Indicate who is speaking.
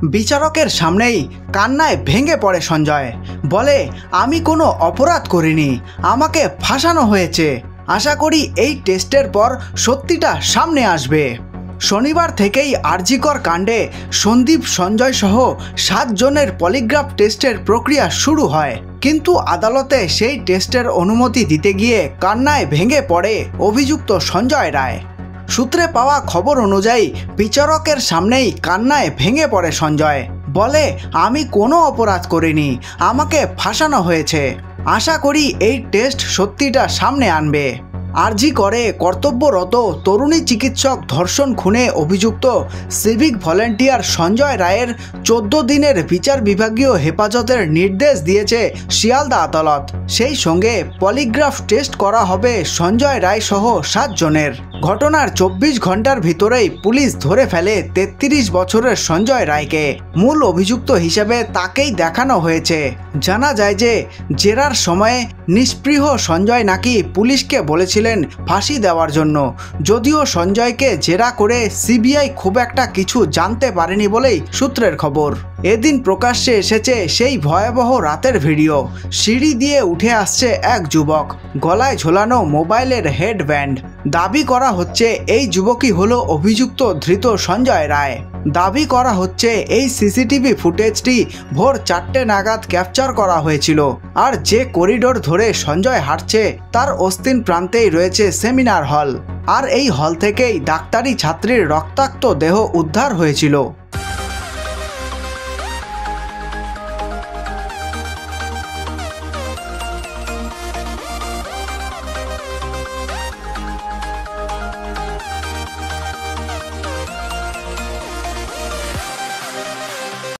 Speaker 1: বিচারকের সামনেই কান্নায় ভেঙে পড়ে সঞ্জয়। বলে, আমি কোনো অপরাধ করিনি, আমাকে ফাঁসানো হয়েছে। আশা করি এই টেস্টের পর সত্যিটা সামনে আসবে। শনিবার থেকেই আরজিকর কাণ্ডে সন্দীপ সঞ্জয় সহ 7 জনের পলিগ্রাফ টেস্টের প্রক্রিয়া শুরু হয়, কিন্তু আদালতে সেই টেস্টের অনুমতি দিতে গিয়ে কান্নায় ভেঙে পড়ে অভিযুক্ত সঞ্জয় রায়। সূত্রে পাওয়া খবর অনুযায়ী বিচারকের সামনেই কান্নায় ভেঙে পড়ে সঞ্জয়। বলে, আমি কোনো অপরাধ করিনি, আমাকে ফাঁসানো হয়েছে। আশা করি এই টেস্ট সত্যিটা সামনে আনবে। আরজি করে কর্তব্যরত তরুণী চিকিৎসক ধর্ষণ খুনে অভিযুক্ত সিভিক ভলেন্টিয়ার সঞ্জয় রায়ের 14 দিনের বিচার বিভাগীয় হেফাজতের নির্দেশ দিয়েছে শিয়ালদা আদালত। সেই সঙ্গে পলিগ্রাফ টেস্ট করা হবে সঞ্জয় রায় সহ 7 জনের। ঘটনার 24 ঘন্টার ভিতরেই পুলিশ ধরে ফেলে 33 বছরের সঞ্জয় রায়কে। মূল অভিযুক্ত হিসেবে তাকেই দেখানো হয়েছে। জানা যায় যে জেরার সময়ে নিষ্পৃহ সঞ্জয় নাকি পুলিশকে বলেছিলেন ফাঁসি দেওয়ার জন্য, যদিও সঞ্জয়কে জেরা করে সিবিআই খুব একটা কিছু জানতে পারেনি বলেই সূত্রের খবর। এদিন প্রকাশ্যে এসেছে সেই ভয়াবহ রাতের ভিডিও। সিঁড়ি দিয়ে উঠে আসছে এক যুবক, গলায় ঝোলানো মোবাইলের হেডব্যান্ড। দাবি করা হচ্ছে এই যুবকই হলো অভিযুক্ত ধৃত সঞ্জয় রায়। দাবি করা হচ্ছে এই সিসিটিভি ফুটেজটি ভোর 4টে নাগাদ ক্যাপচার করা হয়েছিল। আর যে করিডোর ধরে সঞ্জয় হাঁটছে তার অস্তিন প্রান্তেই রয়েছে সেমিনার হল। আর এই হল থেকেই ডাক্তারি ছাত্রীর রক্তাক্ত দেহ উদ্ধার হয়েছিল।